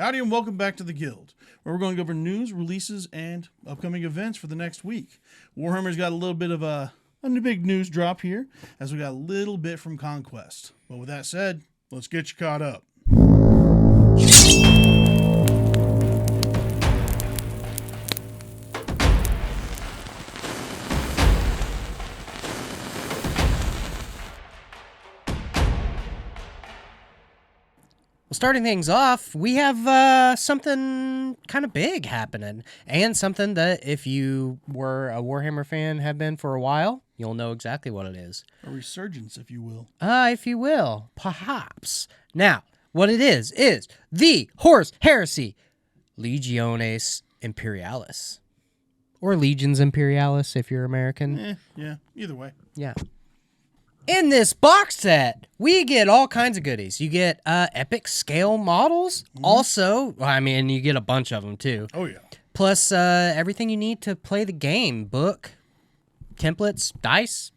Howdy and welcome back to the Guild, where we're going to go over news, releases, and upcoming events for the next week. Warhammer's got a little bit of a big news drop here, as we got a little bit from Conquest. But with that said, let's get you caught up. Well, starting things off, we have something kind of big happening, and something that if you were a Warhammer fan, have been for a while, you'll know exactly what it is. A resurgence, if you will. If you will, perhaps. Now, what it is the Horus Heresy Legiones Imperialis. Or Legions Imperialis, if you're American. Yeah, either way. Yeah. In this box set, we get all kinds of goodies. You get epic scale models. Also, you get a bunch of them too. Oh, yeah. Plus everything you need to play the game. Book, templates, dice,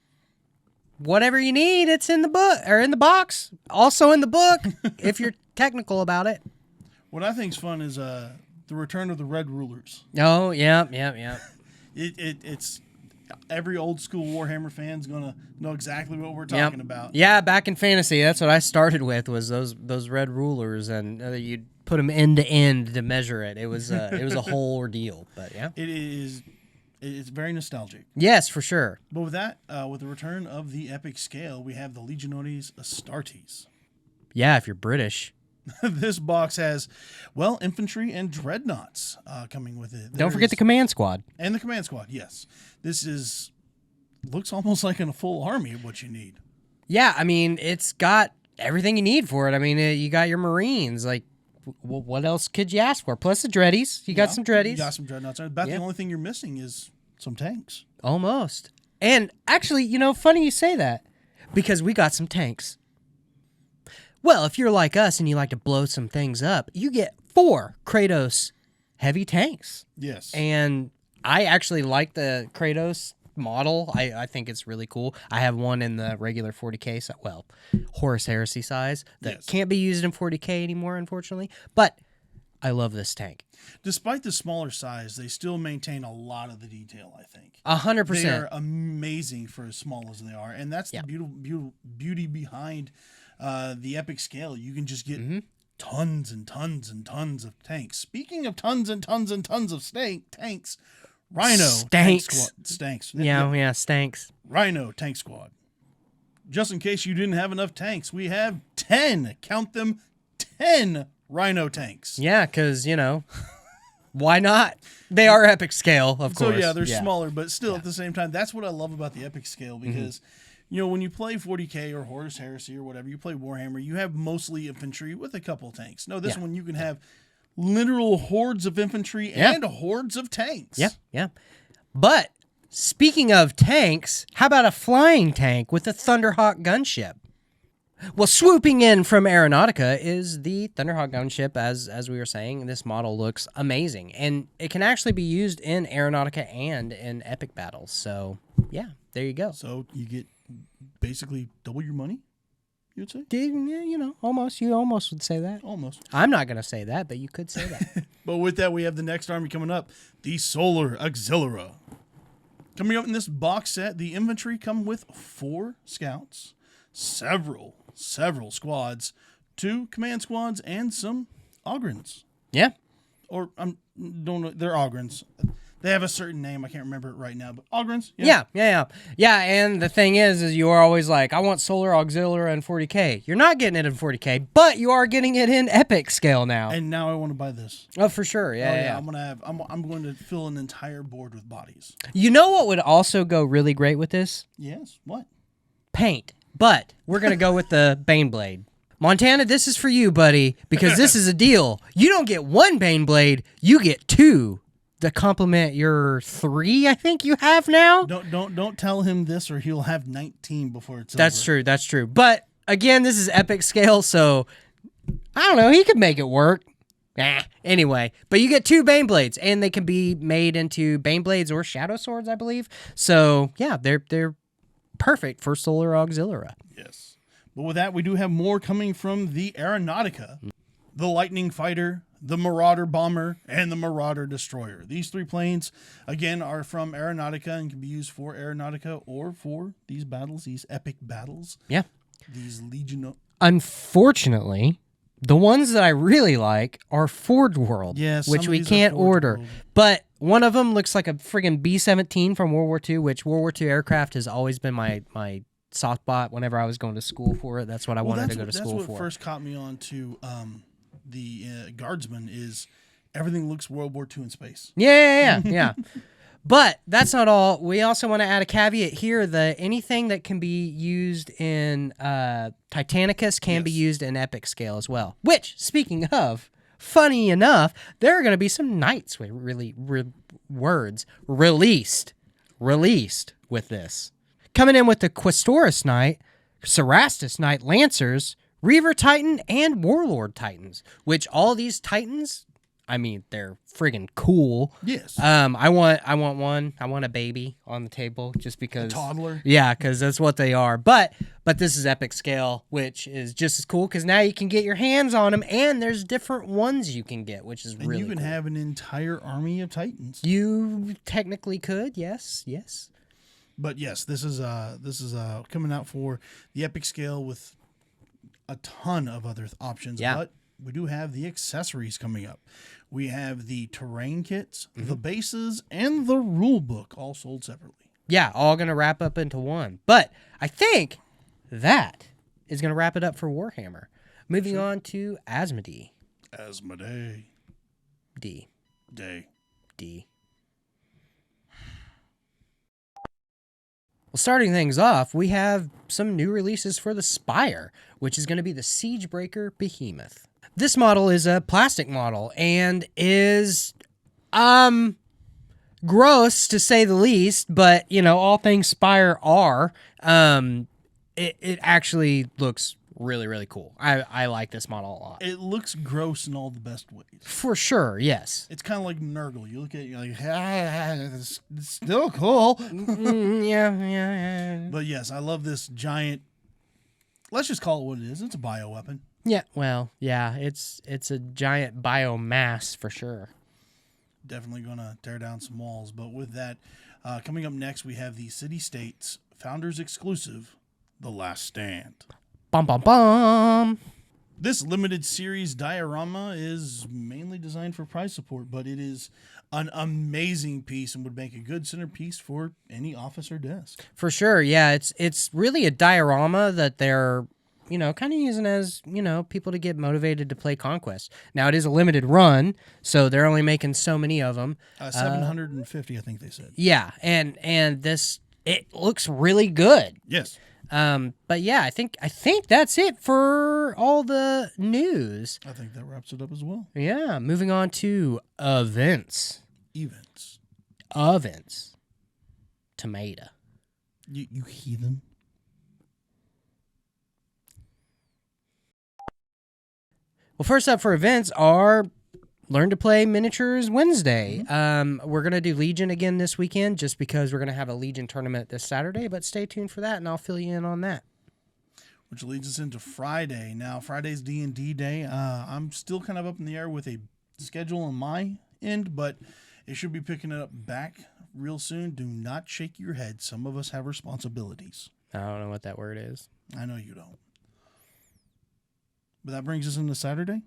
whatever you need, it's in the book, or in the box. Also in the book, if you're technical about it. What I think's fun is the return of the Red Rulers. Oh, yeah. It's every old school Warhammer fan's gonna know exactly what we're talking about. Yeah, back in Fantasy, that's what I started with, was those red rulers, and you'd put them end to end to measure it. It was a whole ordeal, but yeah. It's very nostalgic. Yes, for sure. But with that, with the return of the epic scale, we have the Legiones Astartes. Yeah, if you're British. This box has, infantry and dreadnoughts coming with it. Don't forget the command squad. And the command squad, yes. This looks almost like in a full army of what you need. Yeah, it's got everything you need for it. You got your Marines. Like, what else could you ask for? Plus the Dreadies. You got some Dreadies. You got some dreadnoughts. About the only thing you're missing is some tanks. Almost. And actually, funny you say that, because we got some tanks. Well, if you're like us and you like to blow some things up, you get 4 Kratos heavy tanks. Yes. And I actually like the Kratos model. I think it's really cool. I have one in the regular 40K, Horus Heresy size that can't be used in 40K anymore, unfortunately. But I love this tank. Despite the smaller size, they still maintain a lot of the detail, I think. 100%. They are amazing for as small as they are. And that's the beauty behind the epic scale. You can just get tons and tons and tons of tanks. Speaking of tons and tons and tons of tanks, Rhino Tank Squad. Stanks. Yeah, stanks. Rhino Tank Squad. Just in case you didn't have enough tanks, we have 10, count them, 10 Rhino tanks. Yeah, because, why not? They are epic scale, of course. So, yeah, they're smaller, but still at the same time, that's what I love about the epic scale, because when you play 40K or Horus Heresy or whatever, you play Warhammer, you have mostly infantry with a couple tanks. No, this one you can have literal hordes of infantry and hordes of tanks. Yeah. But speaking of tanks, how about a flying tank with a Thunderhawk gunship? Well, swooping in from Aeronautica is the Thunderhawk gunship, as we were saying. This model looks amazing, and it can actually be used in Aeronautica and in epic battles. So, yeah, there you go. So you get basically double your money, you would say? Almost. You almost would say that. Almost. I'm not going to say that, but you could say that. But with that, we have the next army coming up, the Solar Auxilia. Coming up in this box set, the infantry come with 4 scouts, several squads, 2 command squads, and some Ogrins. Yeah. Or, don't know, they're Ogrins. They have a certain name. I can't remember it right now, but Ogrins. Yeah. And the thing is you are always like, I want Solar Auxilia in 40K. You're not getting it in 40K, but you are getting it in epic scale now. And now I want to buy this. Oh, for sure. Yeah. I'm going to fill an entire board with bodies. You know what would also go really great with this? Yes. What? Paint. But we're going to go with the Baneblade. Montana, this is for you, buddy, because this is a deal. You don't get 1 Baneblade, you get 2. To complement your 3, I think you have now. Don't tell him this, or he'll have 19 before it's over. That's true. But again, this is epic scale, so I don't know. He could make it work. Anyway, but you get 2 Baneblades, and they can be made into Baneblades or Shadow Swords, I believe. So yeah, they're perfect for Solar Auxilia. Yes, but with that, we do have more coming from the Aeronautica, the Lightning Fighter, the Marauder Bomber, and the Marauder Destroyer. These 3 planes, again, are from Aeronautica and can be used for Aeronautica or for these battles, these epic battles. Yeah. These Legion. Unfortunately, the ones that I really like are Forge World, which we can't order. World. But one of them looks like a friggin' B-17 from World War II, which World War II aircraft has always been my soft spot whenever I was going to school for it. That's what I wanted to go to school for. That's what first caught me on to the Guardsman is everything looks World War II in space. Yeah. But that's not all. We also want to add a caveat here that anything that can be used in Titanicus can be used in epic scale as well. Which, speaking of, funny enough, there are going to be some knights with words released with this. Coming in with the Questoris Knight, Cerastus Knight Lancers, Reaver Titan, and Warlord Titans, which all these Titans, I mean, they're friggin' cool. Yes. I want one. I want a baby on the table just because. A toddler. Yeah, because that's what they are. But this is epic scale, which is just as cool because now you can get your hands on them, and there's different ones you can get, which is really cool. And you can have an entire army of Titans. You technically could, yes. But yes, this is coming out for the epic scale with a ton of other options. Yeah. But we do have the accessories coming up. We have the terrain kits, the bases, and the rule book all sold separately. Yeah, all going to wrap up into one. But I think that is going to wrap it up for Warhammer. Moving on to Asmodee. Asmodee. D. Well, starting things off, we have some new releases for the Spire, which is going to be the Siegebreaker Behemoth. This model is a plastic model and is gross to say the least, but all things Spire are. It actually looks really, really cool. I like this model a lot. It looks gross in all the best ways. For sure, yes. It's kind of like Nurgle. You look at it, you're like, it's still cool. Yeah. But yes, I love this giant. Let's just call it what it is. It's a bioweapon. Yeah, well, yeah, it's a giant biomass for sure. Definitely going to tear down some walls. But with that, coming up next, we have the City States Founders Exclusive, The Last Stand. Bum, bum, bum. This limited series diorama is mainly designed for prize support, but it is an amazing piece and would make a good centerpiece for any office or desk. For sure, yeah. It's really a diorama that they're kind of using as, people to get motivated to play Conquest. Now, it is a limited run, so they're only making so many of them. 750, I think they said. Yeah, and it looks really good. Yes. But yeah, I think that's it for all the news. I think that wraps it up as well. Yeah, moving on to events. Tomato. You heathen. Well, first up for events are Learn to Play Miniatures Wednesday. We're going to do Legion again this weekend just because we're going to have a Legion tournament this Saturday, but stay tuned for that, and I'll fill you in on that. Which leads us into Friday. Now, Friday's D&D day. I'm still kind of up in the air with a schedule on my end, but it should be picking it up back real soon. Do not shake your head. Some of us have responsibilities. I don't know what that word is. I know you don't. But that brings us into Saturday?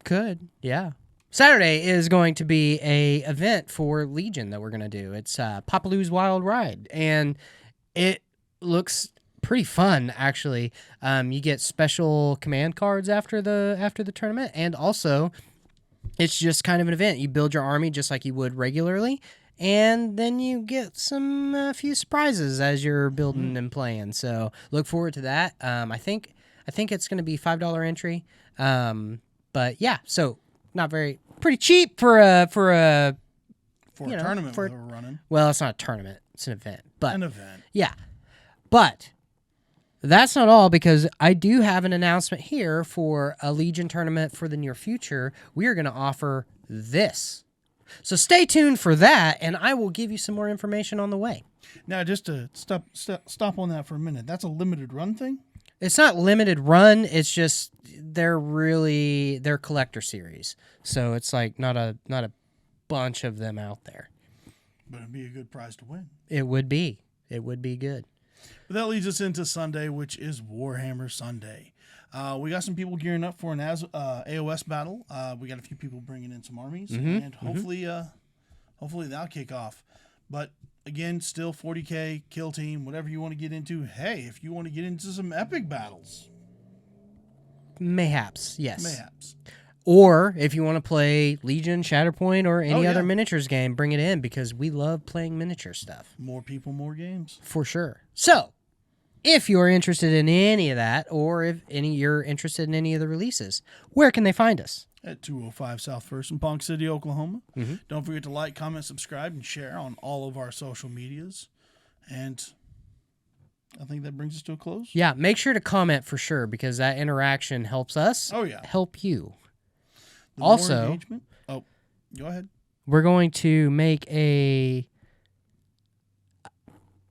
Could, yeah. Saturday is going to be a event for Legion that we're going to do. It's Papaloo's Wild Ride, and it looks pretty fun, actually. You get special command cards after the tournament, and also it's just kind of an event. You build your army just like you would regularly, and then you get some few surprises as you're building and playing. So look forward to that. I think it's going to be $5 entry. But yeah, so pretty cheap for a tournament that we're running. Well, it's not a tournament; it's an event. But an event, yeah. But that's not all, because I do have an announcement here for a Legion tournament for the near future. We are going to offer this, so stay tuned for that, and I will give you some more information on the way. Now, just to stop on that for a minute. That's a limited run thing. It's not limited run. It's just they're collector series. So it's like not a bunch of them out there. But it'd be a good prize to win. It would be. It would be good. But that leads us into Sunday, which is Warhammer Sunday. We got some people gearing up for an AOS battle. We got a few people bringing in some armies, and hopefully that'll kick off. But again, still 40K, kill team, whatever you want to get into. Hey, if you want to get into some epic battles. Mayhaps, yes. Mayhaps. Or if you want to play Legion, Shatterpoint, or any other miniatures game, bring it in because we love playing miniature stuff. More people, more games. For sure. So, if you're interested in any of that, or if you're interested in any of the releases, where can they find us? At 205 South First in Ponca City, Oklahoma. Don't forget to like, comment, subscribe, and share on all of our social medias. And I think that brings us to a close. Yeah, make sure to comment for sure because that interaction helps us help you. Also, go ahead. We're going to make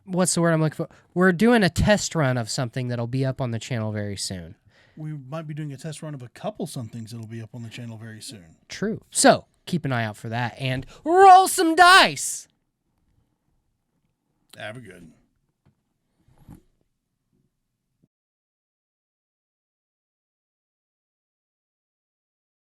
what's the word I'm looking for? We're doing a test run of something that'll be up on the channel very soon. We might be doing a test run of a couple somethings that'll be up on the channel very soon. True. So keep an eye out for that and roll some dice. Have a good one.